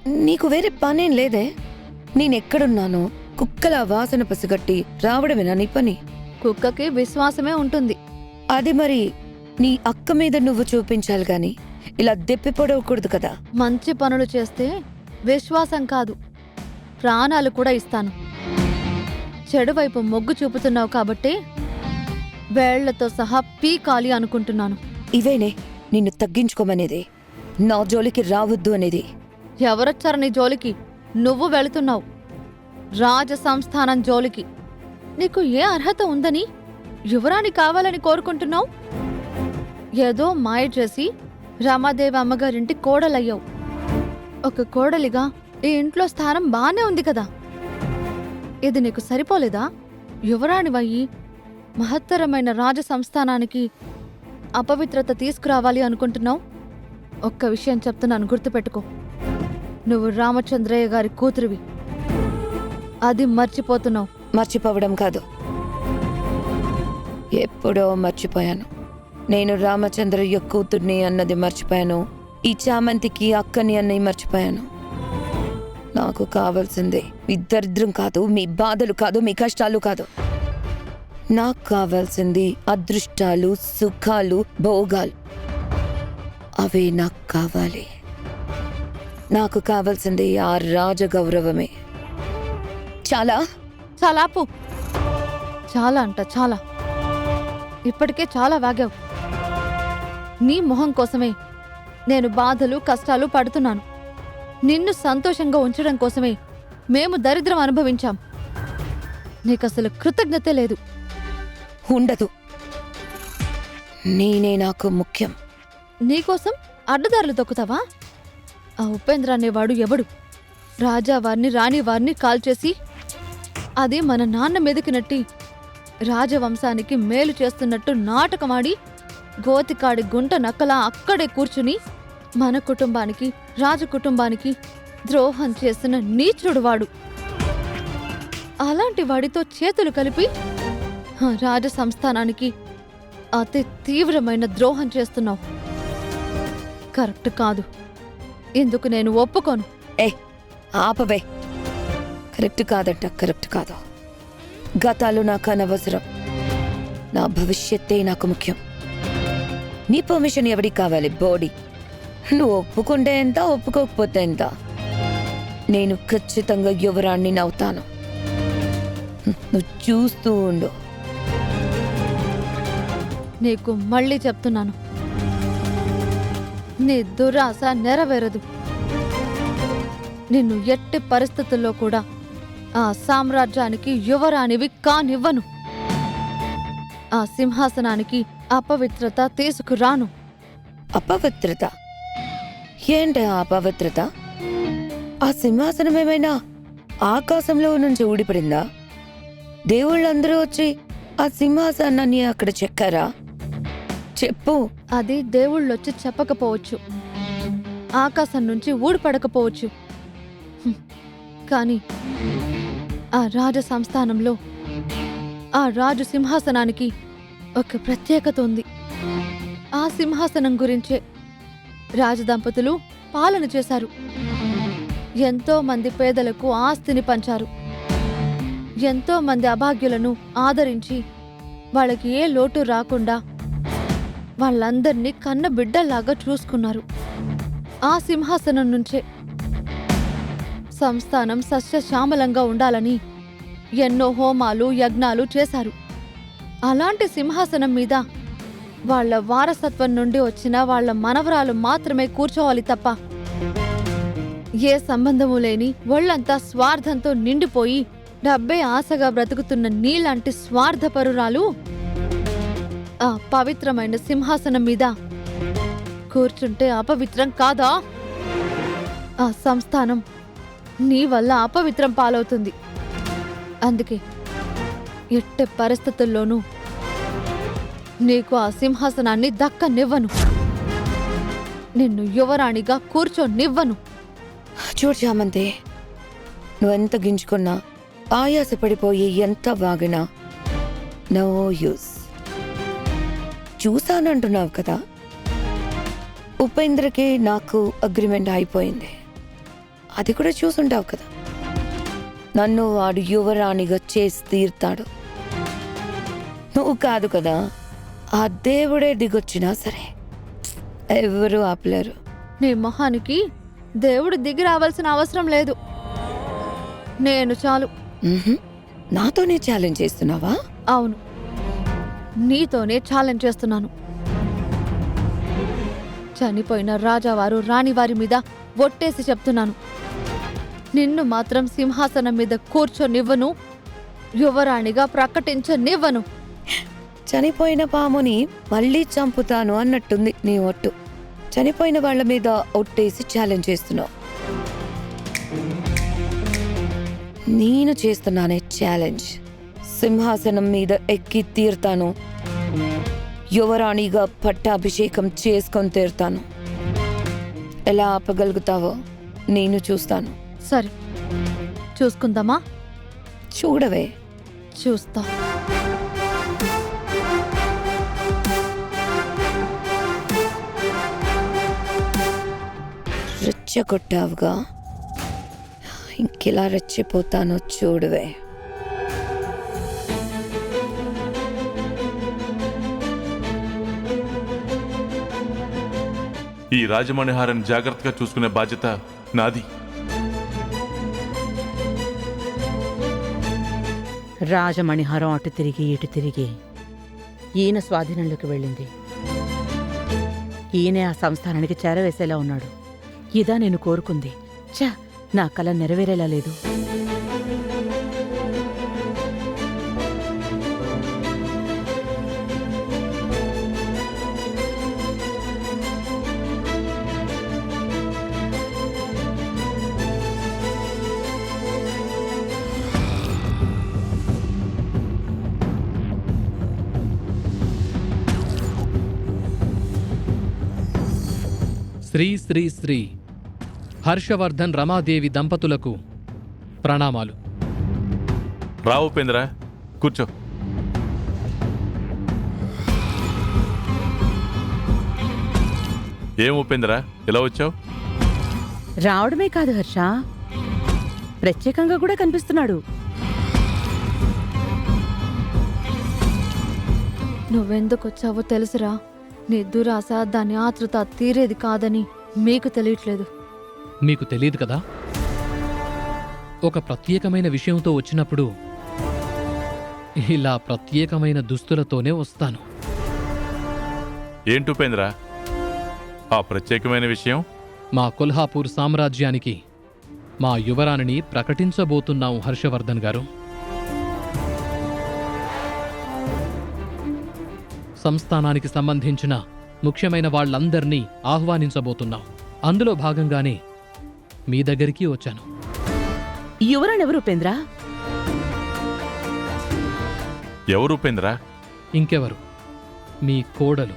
నీకు వేరే పనేం లేదే? నేనెక్కడున్నానో కుక్కల వాసన పసిగట్టి రావడమేనా నీ పని? కుక్కకి విశ్వాసమే ఉంటుంది. అది మరి నీ అక్క మీద నువ్వు చూపించాలి గాని ఇలా దెప్పి పొడవకూడదు కదా. మంచి పనులు చేస్తే విశ్వాసం కాదు, ప్రాణాలు కూడా ఇస్తాను. చెడువైపు మొగ్గు చూపుతున్నావు కాబట్టి వేళ్లతో సహా పీకాలి అనుకుంటున్నాను. ఇవేనే నిన్ను తగ్గించుకోమనేది, నా జోలికి రావద్దు అనేది. ఎవరొచ్చారు నీ జోలికి? నువ్వు వెళుతున్నావు రాజ సంస్థానం జోలికి. నీకు ఏ అర్హత ఉందని యువరాణి కావాలని కోరుకుంటున్నావు? ఏదో మాయ చేసి రమాదేవి అమ్మగారింటి కోడలయ్యావు. ఒక కోడలిగా ఈ ఇంట్లో స్థానం బానే ఉంది కదా. ఇది నీకు సరిపోలేదా? యువరాణివయ్యి మహత్తరమైన రాజ సంస్థానానికి అపవిత్రత తీసుకురావాలి అనుకుంటున్నావు? ఒక్క విషయం చెప్తున్నాను, గుర్తుపెట్టుకో. నువ్వు రామచంద్రయ్య గారి కూతురివి, అది మర్చిపోతున్నావు. మర్చిపోవడం కాదు, ఎప్పుడో మర్చిపోయాను. నేను రామచంద్రయ్య కూతుర్ని అన్నది మర్చిపోయాను, ఈ చామంతికి అక్కని అన్నది మర్చిపోయాను. నాకు కావాల్సిందే మీ దరిద్రం కాదు, మీ బాధలు కాదు, మీ కష్టాలు కాదు. నాకు కావాల్సింది అదృష్టాలు, సుఖాలు, భోగాలు. అవే నాకు కావాలి. నాకు కావాల్సింది ఆ రాజగౌరవమే. చాలా చాలాపు, చాలా అంట చాలా. ఇప్పటికే చాలా వాగావు. నీ మొహం కోసమే నేను బాధలు కష్టాలు పడుతున్నాను. నిన్ను సంతోషంగా ఉంచడం కోసమే మేము దరిద్రం అనుభవించాం. నీకసలు కృతజ్ఞతే లేదు. ఉండదు. నేనే నాకు ముఖ్యం. నీకోసం అడ్డదారులు తొక్కుతావా? ఆ ఉపేంద్ర అనేవాడు ఎవడు? రాజావారిని రాణివారిని కాల్చేసి అది మన నాన్న మీదకి నట్టి రాజవంశానికి మేలు చేస్తున్నట్టు నాటకమాడి గోతికాడి గుంట నక్కలా అక్కడే కూర్చుని మన కుటుంబానికి, రాజకుటుంబానికి ద్రోహం చేసిన నీచుడు వాడు. అలాంటి వాడితో చేతులు కలిపి రాజ సంస్థానానికి అతి తీవ్రమైన ద్రోహం చేస్తున్నావు. కరెక్ట్ కాదు. ఇందుకు నేను ఒప్పుకోను. ఆపవే. కరెక్ట్ కాదంట, కరెక్ట్ కాదు. గతాలు నాకు అనవసరం. నా భవిష్యత్తే నాకు ముఖ్యం. నీ పర్మిషన్ ఎవడికి కావాలి? బాడీ. నువ్వు ఒప్పుకుంటే ఎంత, ఒప్పుకోకపోతే ఎంత. నేను ఖచ్చితంగా యువరాణ్ణి నవ్వుతాను. నువ్వు చూస్తూ ఉండు. నీకు మళ్ళీ చెప్తున్నాను, నీ దురాశ నెరవేరదు. నిన్ను ఎట్టి పరిస్థితుల్లో కూడా ఆ సామ్రాజ్యానికి యువరాణివి కానివ్వను. ఆ సింహాసనానికి అపవిత్రత తీసుకురాను. అపవిత్రత? ఏంటి ఆ అపవిత్రత? ఆ సింహాసనం ఏమైనా ఆకాశంలో నుంచి ఊడిపడిందా? దేవుళ్ళందరూ వచ్చి ఆ సింహాసనాన్ని అక్కడ చెక్కారా? చెప్పు. అది దేవుళ్ళొచ్చి చెప్పకపోవచ్చు, ఆకాశం నుంచి ఊడిపడకపోవచ్చు. కాని ఆ రాజ సంస్థానంలో ఆ రాజు సింహాసనానికి ఒక ప్రత్యేకత ఉంది. ఆ సింహాసనం గురించే రాజదంపతులు పాలన చేశారు. ఎంతో మంది పేదలకు ఆస్తిని పంచారు. ఎంతో మంది అభాగ్యులను ఆదరించి వాళ్ళకి ఏ లోటు రాకుండా వాళ్ళందర్నీ కన్న బిడ్డల్లాగా చూసుకున్నారు. ఆ సింహాసనం నుంచే సంస్థానం సస్యశ్యామలంగా ఉండాలని ఎన్నో హోమాలు, యజ్ఞాలు చేశారు. అలాంటి సింహాసనం మీద వాళ్ల వారసత్వం నుండి వచ్చిన వాళ్ల మనవరాలు మాత్రమే కూర్చోవాలి తప్ప ఏ సంబంధము లేని ఒళ్లంతా స్వార్థంతో నిండిపోయి డబ్బే ఆశగా బ్రతుకుతున్న నీలాంటి స్వార్థపరురాలు ఆ పవిత్రమైన సింహాసనం మీద కూర్చుంటే అపవిత్రం కాదా? ఆ సంస్థానం నీ వల్ల అపవిత్రం పాలవుతుంది. అందుకే ఎట్టి పరిస్థితుల్లోనూ నీకు ఆ సింహాసనాన్ని దక్కనివ్వను. నిన్ను యువరాణిగా కూర్చోనివ్వను. చూడు చామంతి, నువ్వెంత గింజుకున్నా, ఆయాసపడిపోయి ఎంత వాగినా నో యూస్. చూశానంటున్నావు కదా, ఉపేంద్రకి నాకు అగ్రిమెంట్ అయిపోయింది. అది కూడా చూసుంటావు కదా. నన్ను వాడు యువరాణిగా చేసి తీరుతాడు. నువ్వు కాదు కదా, ఆ దేవుడే దిగొచ్చినా సరే ఎవరు ఆపలేరు. నీ మొహానికి దేవుడు దిగి రావాల్సిన అవసరం లేదు. నేను చాలు. మ్హూ. నాతోనే ఛాలెంజ్ చేస్తున్నావా? అవును, నీతోనే ఛాలెంజ్ చేస్తున్నాను. చనిపోయిన రాజావారు రాణివారి మీద ఒట్టేసి చెప్తున్నాను, నిన్ను మాత్రం సింహాసనం మీద కూర్చొనివ్వను, యువరాణిగా ప్రకటించనివ్వను. చనిపోయిన పాముని మళ్ళీ చంపుతాను అన్నట్టుంది నీ ఒట్టు. చనిపోయిన వాళ్ళ మీద ఒట్టేసి ఛాలెంజ్ చేస్తున్నావు. నేను చేస్తున్నానే ఛాలెంజ్. సింహాసనం మీద ఎక్కి తీరుతాను, యువరాణిగా పట్టాభిషేకం చేసుకొని తీరుతాను. ఎలా ఆపగలుగుతావో నేను చూస్తాను. సరే, చూసుకుందామా? చూడవే. చూస్తా. రెచ్చగొట్టావుగా, ఇంకెలా రెచ్చిపోతానో చూడవే. ఈ రాజమణిహారాన్ని జాగ్రత్తగా చూసుకునే బాధ్యత నాది. రాజమణిహారం అటు తిరిగి ఇటు తిరిగి ఈయన స్వాధీనంలోకి వెళ్ళింది. ఈయనే ఆ సంస్థానానికి చేరవేసేలా ఉన్నాడు. ఇదా నేను కోరుకుంది. ఛ, నా కల నెరవేరేలా లేదు. శ్రీ శ్రీ శ్రీ హర్షవర్ధన్ రమాదేవి దంపతులకు ప్రణామాలు. రా ఉపేంద్ర, కూర్చో. ఏం ఉపేంద్ర, ఎలా వచ్చావు? రావడమే కాదు హర్ష, ప్రత్యేకంగా కూడా కనిపిస్తున్నాడు. నువ్వెందుకొచ్చావో తెలుసురా. నీ దురాశ, దాని ఆతృత తీరేది కాదని మీకు తెలియట్లేదు. మీకు తెలియదు కదా, ఒక ప్రత్యేకమైన విషయంతో వచ్చినప్పుడు ఇలా ప్రత్యేకమైన దుస్తులతోనే వస్తాను. ఏంటి ఉపేంద్ర ఆ ప్రత్యేకమైన విషయం? మా కొల్హాపూర్ సామ్రాజ్యానికి మా యువరాణిని ప్రకటించబోతున్నాం హర్షవర్ధన్ గారు. సంస్థానానికి సంబంధించిన ముఖ్యమైన వాళ్ళందర్నీ ఆహ్వానించబోతున్నాం. అందులో భాగంగానే మీ దగ్గరికి వచ్చాను. యువరాణెవరు ఉపేంద్ర? ఎవరు ఉపేంద్ర? ఇంకెవరు, మీ కోడలు